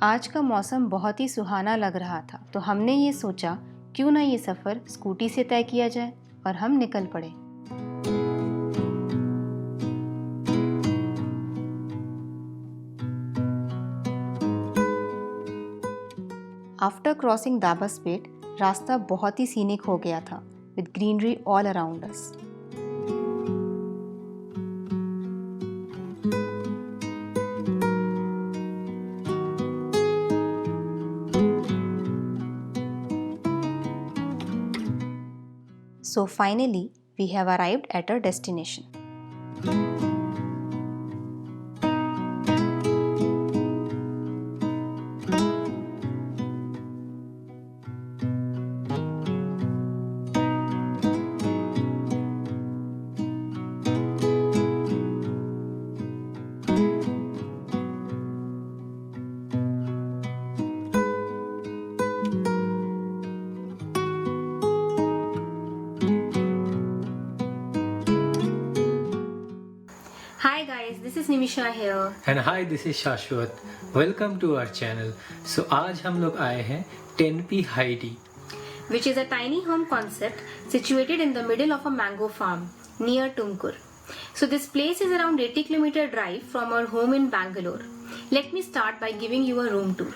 आज का मौसम बहुत ही सुहाना लग रहा था, तो हमने ये सोचा क्यों ना ये सफ़र स्कूटी से तय किया जाए और हम निकल पड़े। आफ्टर क्रॉसिंग दाबास्पेट, रास्ता बहुत ही सीनिक हो गया था with greenery all around us. So finally, we have arrived at our destination. Hi guys, this is Nimisha here. And hi, this is Shashwat. Welcome to our channel. So आज हम लोग आए हैं टेनपी Heidi, which is a tiny home concept situated in the middle of a mango farm near Tumkur. So this place is around 80-kilometer drive from our home in Bangalore. Let me start by giving you a room tour.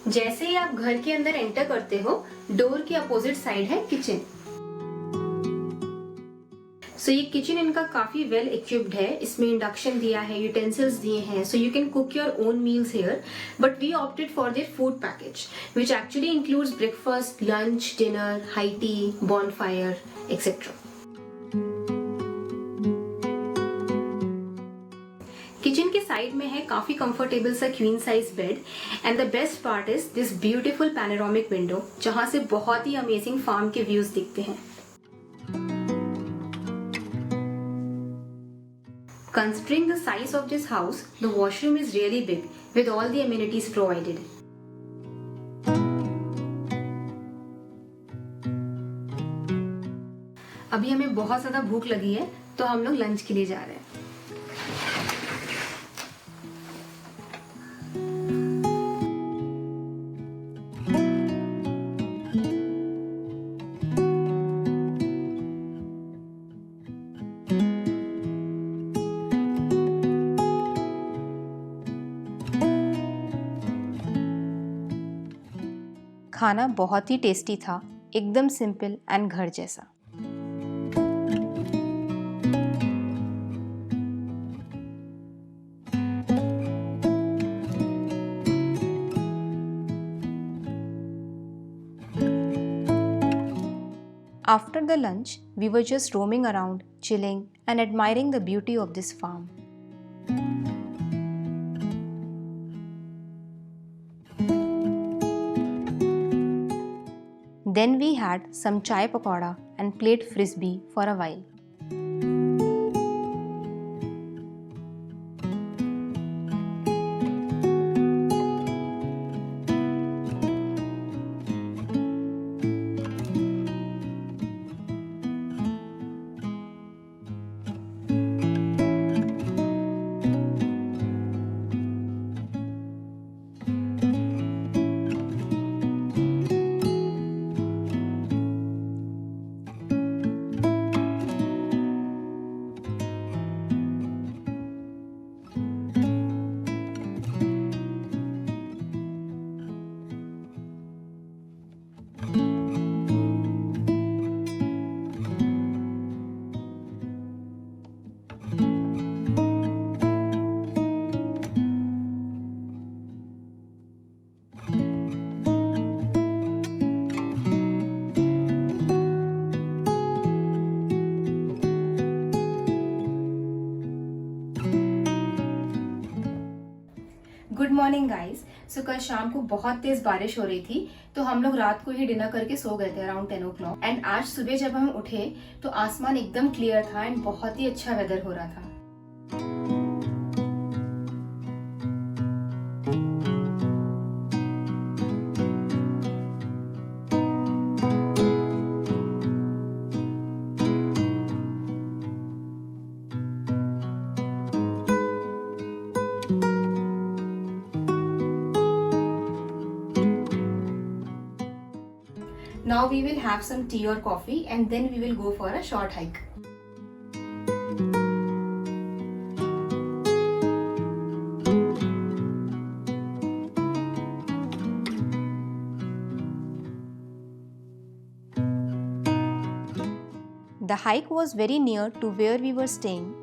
जैसे ही आप घर के अंदर enter करते हो, door के opposite side है kitchen. सो ये किचन इनका काफी वेल इक्विप्ड है। इसमें इंडक्शन दिया है, यूटेंसिल्स दिए हैं, so you can cook your own meals here. But we opted for their food package which actually includes breakfast, lunch, dinner, high tea, bonfire etcetera. Kitchen के side में है काफी कंफर्टेबल सा queen size bed and the best part is this beautiful panoramic window, जहां से बहुत ही amazing farm के व्यूज दिखते हैं। Considering the size of this house, the washroom is really big with all the amenities provided. अभी हमें बहुत ज़्यादा भूख लगी है, तो हम लोग लंच के लिए जा रहे हैं। खाना बहुत ही टेस्टी था, एकदम सिंपल एंड घर जैसा। After the lunch, we were just roaming around, chilling and admiring the beauty of this farm. Then we had some chai pakoda and played frisbee for a while. Good morning guys. So कल शाम को बहुत तेज बारिश हो रही थी, तो हम लोग रात को ही डिनर करके सो गए थे अराउंड 10 o'clock। एंड आज सुबह जब हम उठे तो आसमान एकदम क्लियर था एंड बहुत ही अच्छा वेदर हो रहा था। Now we will have some tea or coffee and then we will go for a short hike. The hike was very near to where we were staying.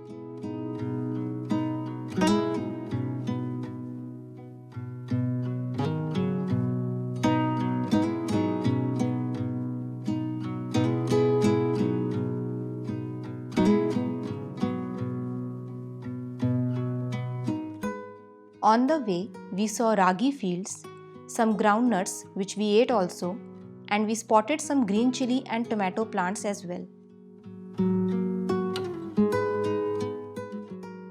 On the way, we saw ragi fields, some groundnuts which we ate also, and we spotted some green chili and tomato plants as well.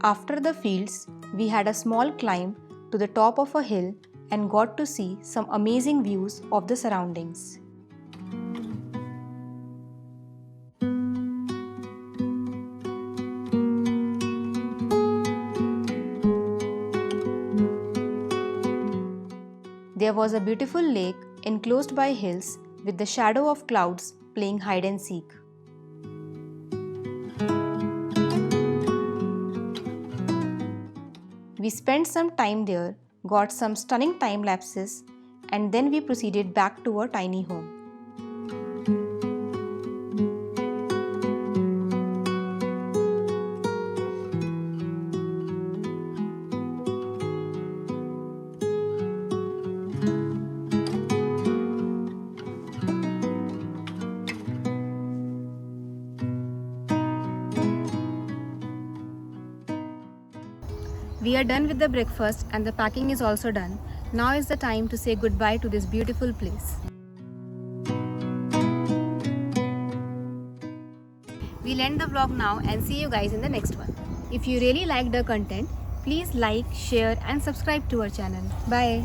After the fields, we had a small climb to the top of a hill and got to see some amazing views of the surroundings. There was a beautiful lake enclosed by hills with the shadow of clouds playing hide and seek. We spent some time there, got some stunning time lapses, and then we proceeded back to our tiny home. We are done with the breakfast and the packing is also done. Now is the time to say goodbye to this beautiful place. We'll end the vlog now and see you guys in the next one. If you really liked the content, please like, share and subscribe to our channel. Bye.